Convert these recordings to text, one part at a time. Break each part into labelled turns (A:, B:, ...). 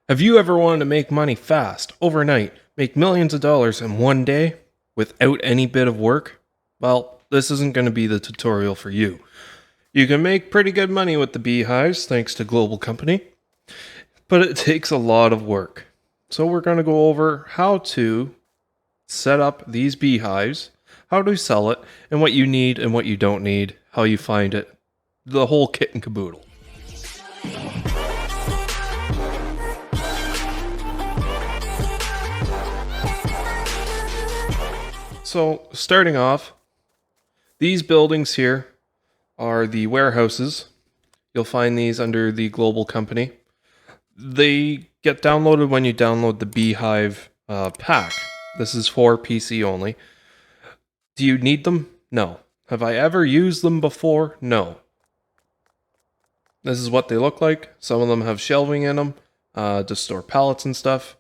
A: Have you ever wanted to make money fast, overnight, make millions of dollars in one day without any bit of work? Well, this isn't going to be the tutorial for you. You can make pretty good money with the beehives thanks to global company, but it takes a lot of work. So we're going to go over how to set up these beehives, how to sell it, and what you need and what you don't need, how you find it, the whole kit and caboodle. So, starting off, these buildings here are the warehouses. You'll find these under the global company. They get downloaded when you download the Beehive pack. This is for PC only. Do you need them? No. Have I ever used them before? No. This is what they look like. Some of them have shelving in them to store pallets and stuff.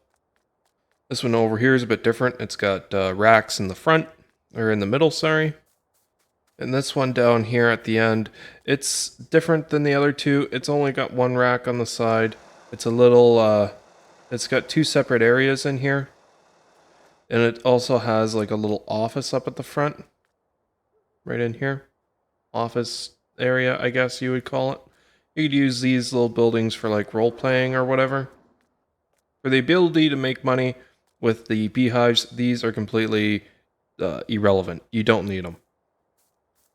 A: This one over here is a bit different. It's got racks in the front, or in the middle, sorry. And this one down here at the end, it's different than the other two. It's only got one rack on the side. It's a little, it's got two separate areas in here. And it also has like a little office up at the front. Right in here. Office area, I guess you would call it. You could use these little buildings for like role-playing or whatever. For the ability to make money with the beehives, these are completely irrelevant. You don't need them.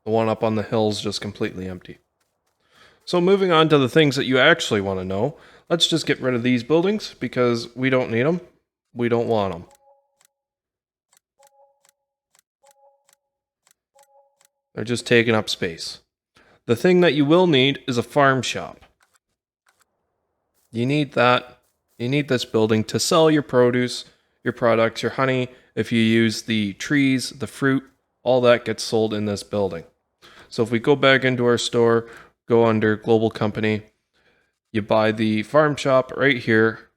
A: The one up on the hill is just completely empty. So moving on to the things that you actually want to know, let's just get rid of these buildings because we don't need them. We don't want them. They're just taking up space. The thing that you will need is a farm shop. You need that. You need this building to sell your produce, your products, your honey. If you use the trees, the fruit, all that gets sold in this building. So if we go back into our store, go under global company, you buy the farm shop right here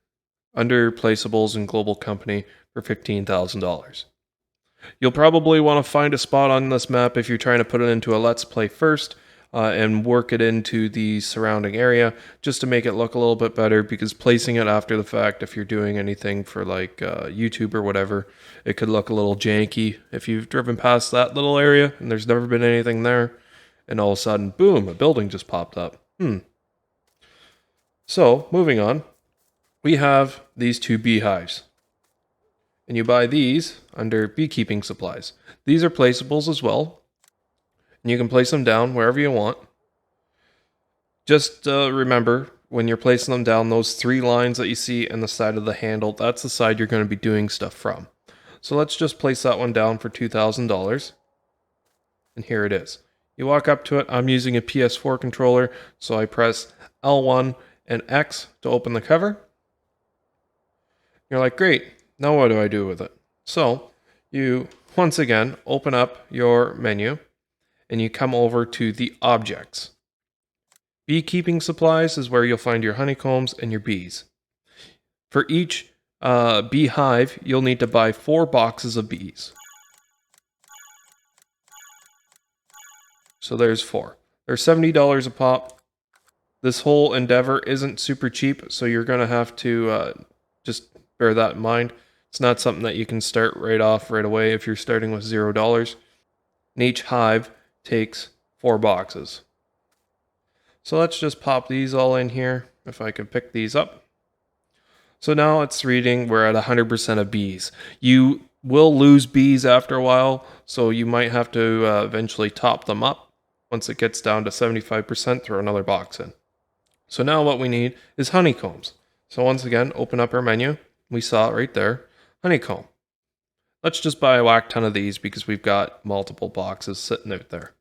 A: under placeables in global company for $15,000. You'll probably want to find a spot on this map if you're trying to put it into a let's play first. And work it into the surrounding area just to make it look a little bit better, because placing it after the fact, if you're doing anything for like YouTube or whatever, it could look a little janky if you've driven past that little area and there's never been anything there and all of a sudden, boom, a building just popped up. So, moving on, we have these two beehives. And you buy these under beekeeping supplies. These are placeables as well. And you can place them down wherever you want. Just remember, when you're placing them down, those three lines that you see in the side of the handle, that's the side you're going to be doing stuff from. So let's just place that one down for $2,000. And here it is. You walk up to it. I'm using a PS4 controller, so I press L1 and X to open the cover. You're like, great, now what do I do with it? So you, once again, open up your menu. And you come over to the objects. Beekeeping supplies is where you'll find your honeycombs and your bees. For each beehive, you'll need to buy 4 boxes of bees. So there's 4. They're $70 a pop. This whole endeavor isn't super cheap, so you're going to have to just bear that in mind. It's not something that you can start right off right away if you're starting with $0. And each hive takes 4 boxes. So let's just pop these all in here, if I can pick these up. So now it's reading we're at 100% of bees. You will lose bees after a while, so you might have to eventually top them up. Once it gets down to 75%, throw another box in. So now what we need is honeycombs. So once again, open up our menu. We saw it right there, honeycomb. Let's just buy a whack ton of these because we've got multiple boxes sitting out there.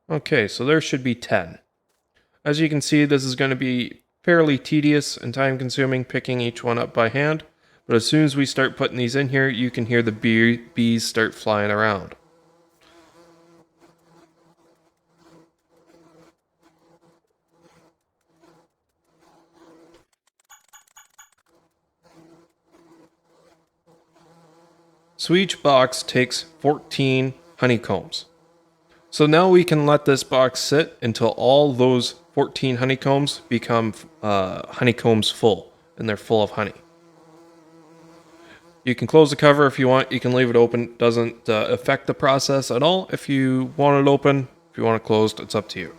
A: Okay, so there should be 10. As you can see, this is going to be fairly tedious and time consuming picking each one up by hand. But as soon as we start putting these in here, you can hear the bees start flying around. So each box takes 14 honeycombs. So now we can let this box sit until all those 14 honeycombs become honeycombs full. and they're full of honey. You can close the cover if you want. You can leave it open. It doesn't affect the process at all. If you want it open, if you want it closed, it's up to you.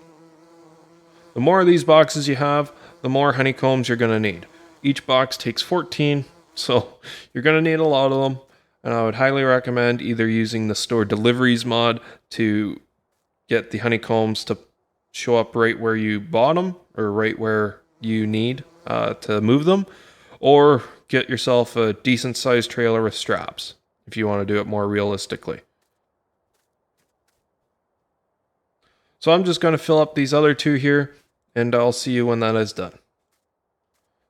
A: The more of these boxes you have, the more honeycombs you're going to need. Each box takes 14, so you're going to need a lot of them. And I would highly recommend either using the store deliveries mod to get the honeycombs to show up right where you bought them or right where you need to move them, or get yourself a decent sized trailer with straps if you want to do it more realistically. So I'm just going to fill up these other two here, and I'll see you when that is done.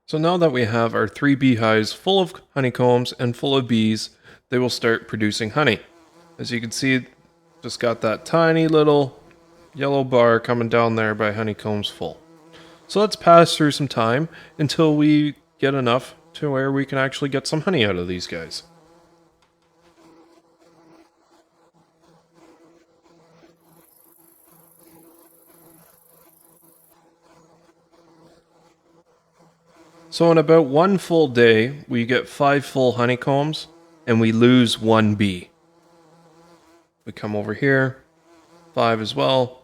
A: So now that we have our 3 beehives full of honeycombs and full of bees, they will start producing honey. As you can see, just got that tiny little yellow bar coming down there by honeycombs full. So let's pass through some time until we get enough to where we can actually get some honey out of these guys. So in about 1 full day, we get 5 full honeycombs, and we lose 1 bee. We come over here, 5 as well,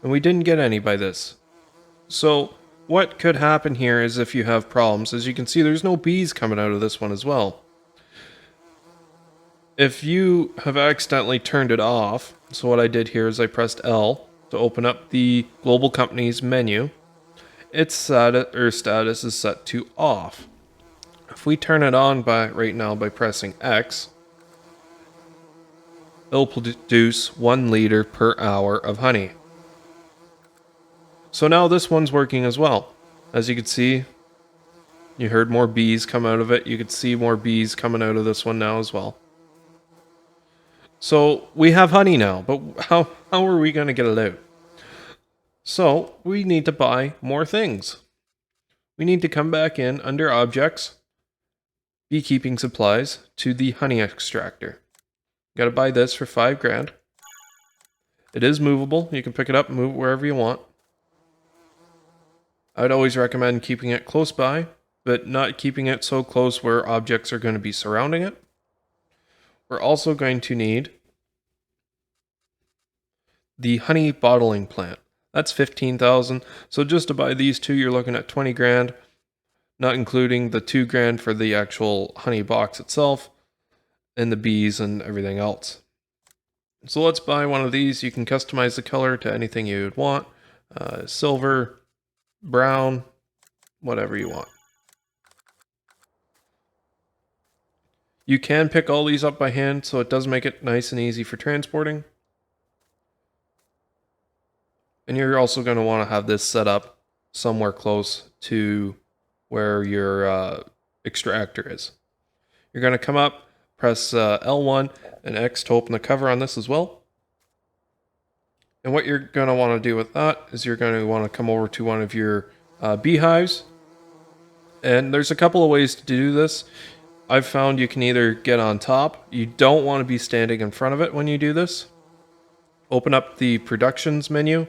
A: and we didn't get any by this. So what could happen here is if you have problems, as you can see, there's no bees coming out of this one as well. If you have accidentally turned it off, so what I did here is I pressed L to open up the global company's menu. Its status is set to off. If we turn it on right now by pressing X, it'll produce 1 liter per hour of honey. So now this one's working as well. As you can see, you heard more bees come out of it. You could see more bees coming out of this one now as well. So we have honey now, but how are we going to get it out? So we need to buy more things. We need to come back in under objects, beekeeping supplies, to the honey extractor. Got to buy this for 5 grand. It is movable. You can pick it up and move it wherever you want. I'd always recommend keeping it close by, but not keeping it so close where objects are going to be surrounding it. We're also going to need the honey bottling plant. That's 15,000. So just to buy these two, you're looking at 20 grand, not including the 2 grand for the actual honey box itself and the bees and everything else. So let's buy one of these. You can customize the color to anything you would want. Silver, brown, whatever you want. You can pick all these up by hand, so it does make it nice and easy for transporting. And you're also going to want to have this set up somewhere close to where your extractor is. You're going to come up, press L1 and X to open the cover on this as well. And what you're going to want to do with that is you're going to want to come over to one of your beehives. And there's a couple of ways to do this. I've found you can either get on top. You don't want to be standing in front of it when you do this. Open up the productions menu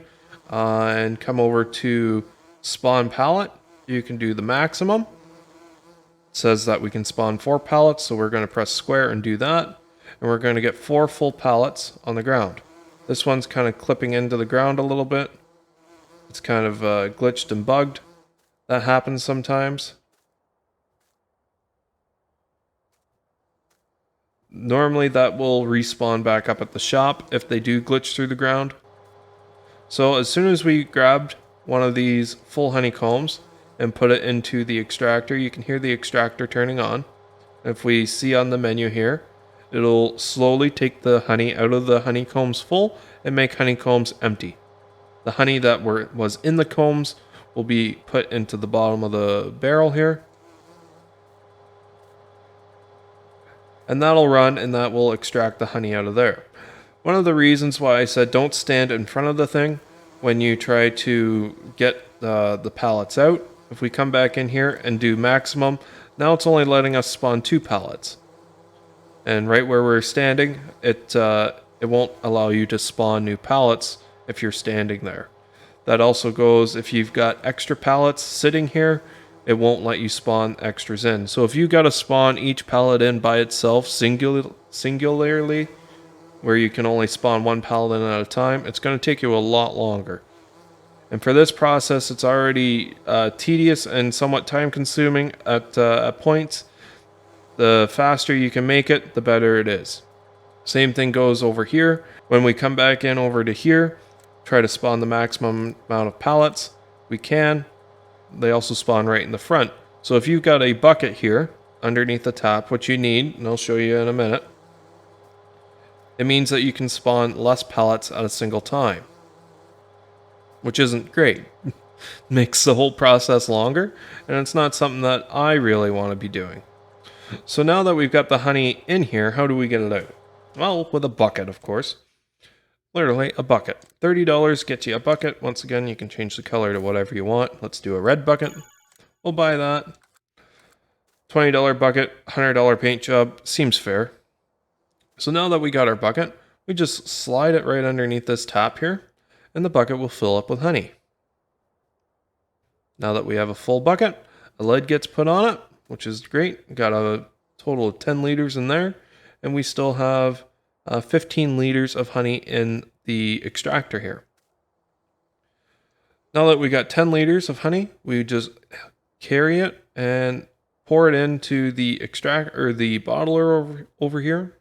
A: and come over to spawn pallet. You can do the maximum. It says that we can spawn 4 pallets, so we're going to press square and do that. And we're going to get 4 full pallets on the ground. This one's kind of clipping into the ground a little bit. It's kind of glitched and bugged. That happens sometimes. Normally that will respawn back up at the shop if they do glitch through the ground. So as soon as we grabbed one of these full honeycombs and put it into the extractor, you can hear the extractor turning on. If we see on the menu here, it'll slowly take the honey out of the honeycombs full and make honeycombs empty. The honey that was in the combs will be put into the bottom of the barrel here. And that'll run and that will extract the honey out of there. One of the reasons why I said don't stand in front of the thing when you try to get the pallets out. If we come back in here and do maximum, now it's only letting us spawn 2 pallets. And right where we're standing, it won't allow you to spawn new pallets if you're standing there. That also goes if you've got extra pallets sitting here, it won't let you spawn extras in. So if you got to spawn each pallet in by itself singularly, where you can only spawn one pallet in at a time, it's going to take you a lot longer. And for this process, it's already tedious and somewhat time consuming at points. The faster you can make it, the better it is. Same thing goes over here. When we come back in over to here, try to spawn the maximum amount of pallets we can. They also spawn right in the front. So if you've got a bucket here underneath the top, what you need, and I'll show you in a minute, it means that you can spawn less pallets at a single time, which isn't great. Makes the whole process longer, and it's not something that I really want to be doing. So now that we've got the honey in here, how do we get it out? Well, with a bucket, of course. Literally, a bucket. $30 gets you a bucket. Once again, you can change the color to whatever you want. Let's do a red bucket. We'll buy that. $20 bucket, $100 paint job. Seems fair. So now that we got our bucket, we just slide it right underneath this top here, and the bucket will fill up with honey. Now that we have a full bucket, a lid gets put on it, which is great. We got a total of 10 liters in there, and we still have 15 liters of honey in the extractor here. Now that we got 10 liters of honey, we just carry it and pour it into the the bottler over here.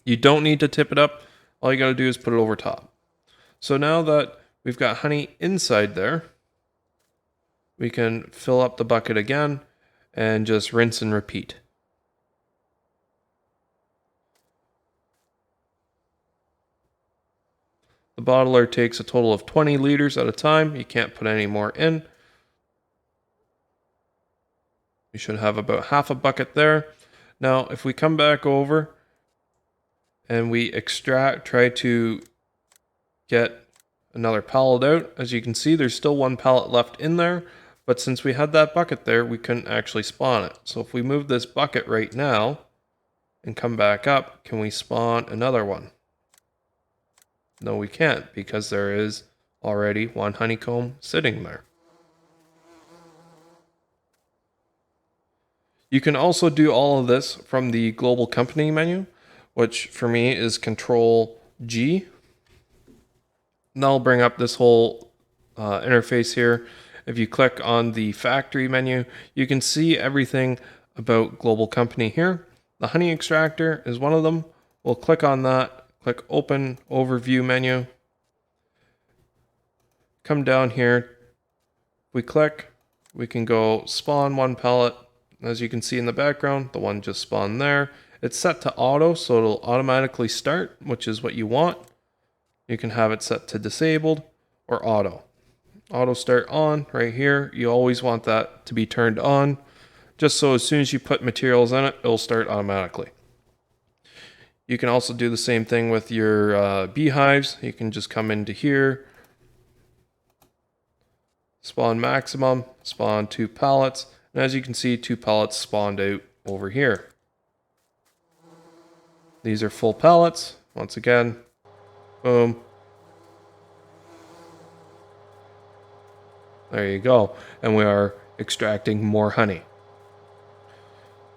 A: You don't need to tip it up. All you got to do is put it over top. So now that we've got honey inside there, we can fill up the bucket again and just rinse and repeat. The bottler takes a total of 20 liters at a time. You can't put any more in. You should have about half a bucket there. Now, if we come back over and we try to get another pallet out, as you can see, there's still one pallet left in there. But since we had that bucket there, we couldn't actually spawn it. So if we move this bucket right now and come back up, can we spawn another one? No, we can't, because there is already one honeycomb sitting there. You can also do all of this from the global company menu, which for me is Control G. And that'll bring up this whole interface here. If you click on the factory menu, you can see everything about global company here. The honey extractor is one of them. We'll click on that, click open overview menu. Come down here. We click, we can go spawn one pallet. As you can see in the background, the one just spawned there. It's set to auto, so it'll automatically start, which is what you want. You can have it set to disabled or auto. Auto start on right here. You always want that to be turned on, just so as soon as you put materials in it, it'll start automatically. You can also do the same thing with your beehives. You can just come into here, spawn maximum, spawn 2 pallets, and as you can see, 2 pallets spawned out over here. These are full pallets. Once again, boom. There you go. And we are extracting more honey.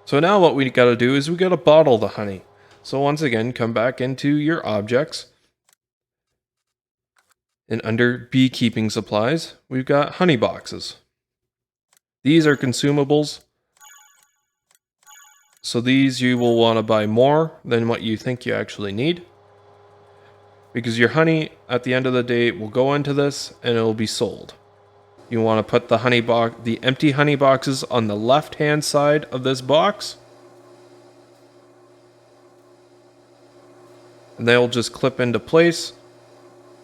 A: So now what we got to do is we got to bottle the honey. So once again, come back into your objects. And under beekeeping supplies, we've got honey boxes. These are consumables. So these you will want to buy more than what you think you actually need. Because your honey, at the end of the day, will go into this and it will be sold. You want to put the empty honey boxes on the left-hand side of this box. And they'll just clip into place.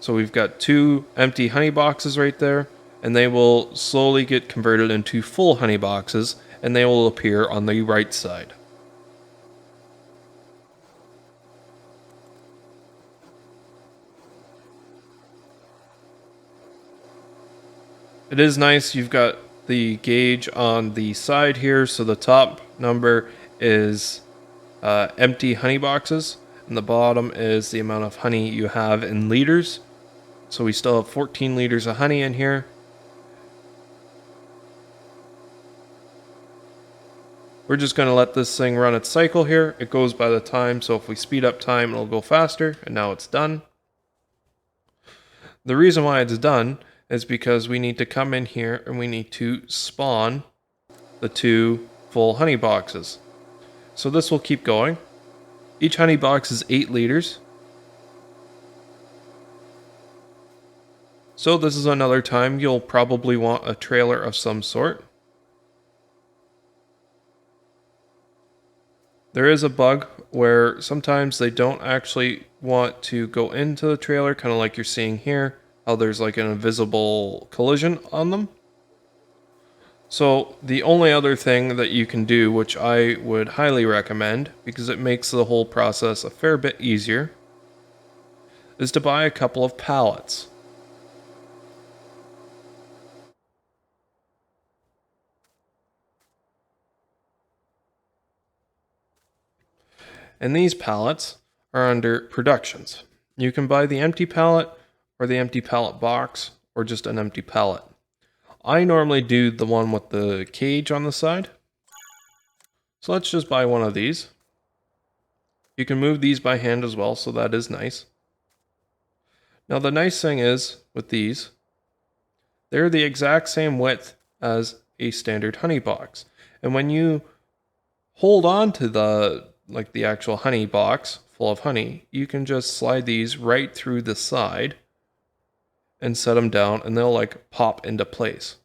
A: So we've got 2 empty honey boxes right there. And they will slowly get converted into full honey boxes. And they will appear on the right side. It is nice you've got the gauge on the side here, so the top number is empty honey boxes, and the bottom is the amount of honey you have in liters. So we still have 14 liters of honey in here. We're just going to let this thing run its cycle here. It goes by the time, so if we speed up time, it'll go faster, and now it's done. The reason why it's done is because we need to come in here and we need to spawn the 2 full honey boxes. So this will keep going. Each honey box is 8 liters. So this is another time you'll probably want a trailer of some sort. There is a bug where sometimes they don't actually want to go into the trailer, kind of like you're seeing here, how there's like an invisible collision on them. So the only other thing that you can do, which I would highly recommend, because it makes the whole process a fair bit easier, is to buy a couple of pallets. And these pallets are under productions. You can buy the empty pallet or the empty pallet box or just an empty pallet. I normally do the one with the cage on the side. So let's just buy one of these. You can move these by hand as well, so that is nice. Now the nice thing is with these, they're the exact same width as a standard honey box. And when you hold on to the actual honey box full of honey, you can just slide these right through the side and set them down and they'll like pop into place.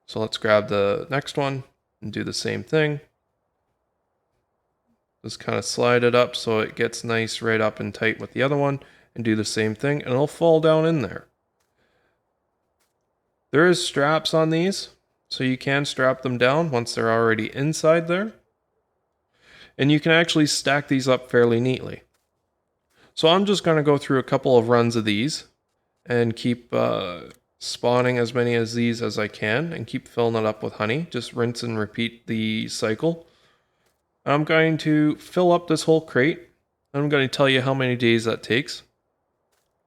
A: So let's grab the next one and do the same thing. Just kind of slide it up so it gets nice right up and tight with the other one and do the same thing and it'll fall down in there. There is straps on these, so you can strap them down once they're already inside there. And you can actually stack these up fairly neatly. So I'm just going to go through a couple of runs of these and keep spawning as many of these as I can and keep filling it up with honey. Just rinse and repeat the cycle. I'm going to fill up this whole crate. I'm going to tell you how many days that takes.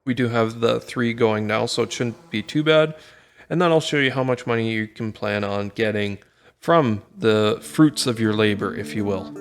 A: We do have the 3 going now, so it shouldn't be too bad. And then I'll show you how much money you can plan on getting from the fruits of your labor, if you will.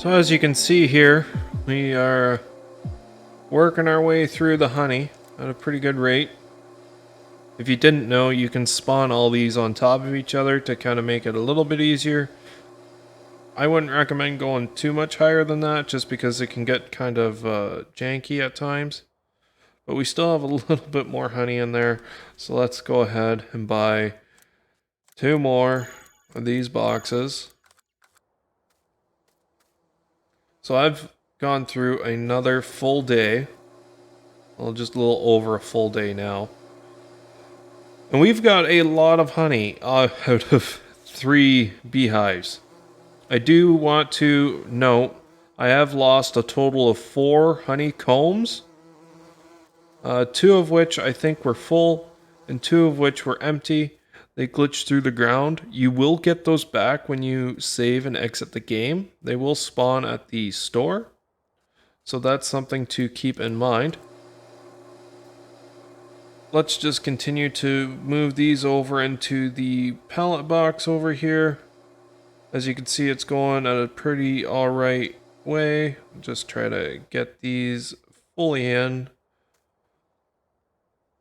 A: So as you can see here, we are working our way through the honey at a pretty good rate. If you didn't know, you can spawn all these on top of each other to kind of make it a little bit easier. I wouldn't recommend going too much higher than that just because it can get kind of janky at times. But we still have a little bit more honey in there. So let's go ahead and buy 2 more of these boxes. So I've gone through another full day. Well, just a little over a full day now. And we've got a lot of honey out of 3 beehives. I do want to note I have lost a total of 4 honeycombs. 2 of which I think were full and 2 of which were empty. They glitched through the ground. You will get those back when you save and exit the game. They will spawn at the store. So that's something to keep in mind. Let's just continue to move these over into the pallet box over here. As you can see, it's going at a pretty alright way. Just try to get these fully in.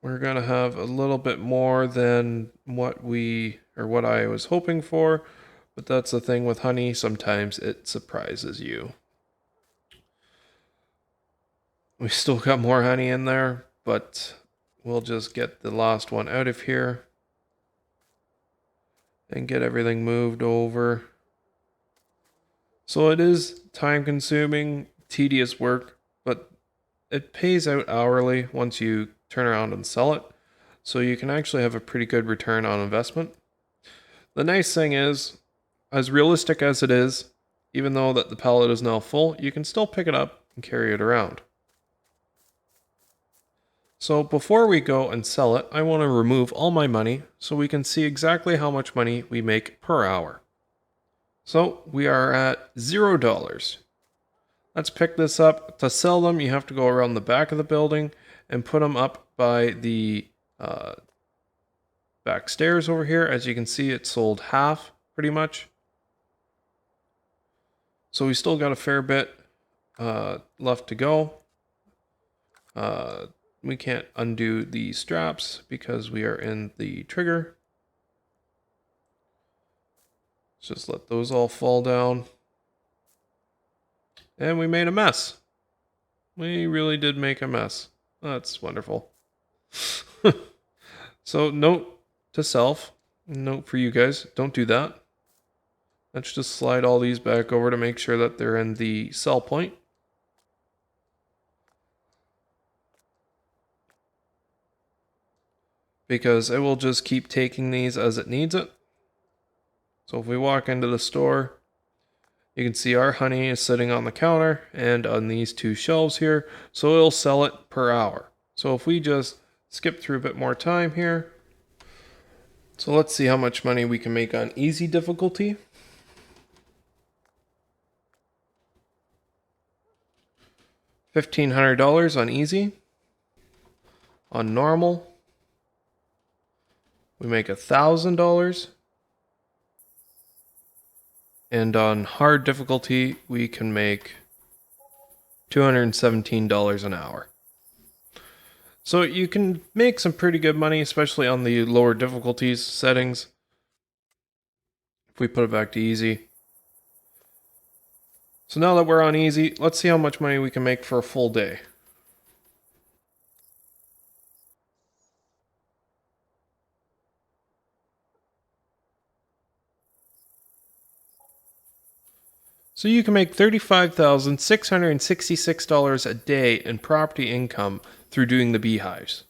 A: We're going to have a little bit more than what I was hoping for, but that's the thing with honey, sometimes it surprises you. We still got more honey in there, but we'll just get the last one out of here and get everything moved over. So it is time consuming, tedious work, but it pays out hourly once you turn around and sell it. So you can actually have a pretty good return on investment. The nice thing is, as realistic as it is, even though that the pallet is now full, you can still pick it up and carry it around. So before we go and sell it, I want to remove all my money so we can see exactly how much money we make per hour. So we are at $0. Let's pick this up. To sell them, you have to go around the back of the building and put them up by the back stairs over here. As you can see, it sold half pretty much. So we still got a fair bit left to go. We can't undo the straps because we are in the trigger. Let's just let those all fall down. And we made a mess. We really did make a mess. That's wonderful. So note to self, note for you guys, don't do that. Let's just slide all these back over to make sure that they're in the sell point. Because it will just keep taking these as it needs it. So if we walk into the store, you can see our honey is sitting on the counter and on these 2 shelves here. So it'll sell it per hour. So if we just skip through a bit more time here. So let's see how much money we can make on easy difficulty. $1,500 on easy. On normal, we make $1,000. And on hard difficulty, we can make $217 an hour. So you can make some pretty good money, especially on the lower difficulties settings. If we put it back to easy. So now that we're on easy, let's see how much money we can make for a full day. So you can make $35,666 a day in property income through doing the beehives.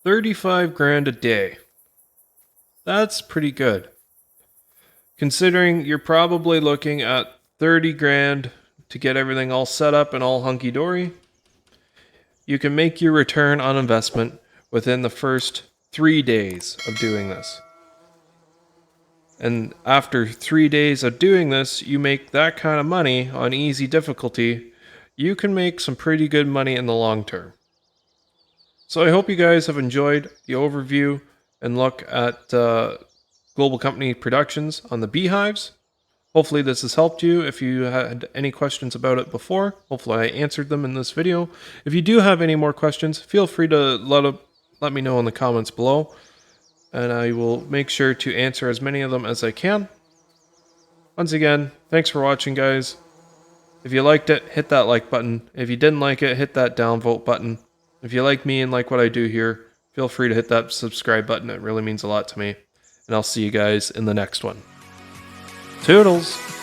A: 35 grand a day. That's pretty good. Considering you're probably looking at 30 grand to get everything all set up and all hunky-dory, you can make your return on investment within the first 3 days of doing this. And after 3 days of doing this, you make that kind of money on easy difficulty, you can make some pretty good money in the long term. So I hope you guys have enjoyed the overview and look at Global Company Productions on the beehives. Hopefully this has helped you. If you had any questions about it before, hopefully I answered them in this video. If you do have any more questions, feel free to let me know in the comments below, and I will make sure to answer as many of them as I can. Once again, thanks for watching, guys. If you liked it, hit that like button. If you didn't like it, hit that downvote button. If you like me and like what I do here, feel free to hit that subscribe button. It really means a lot to me. And I'll see you guys in the next one. Toodles!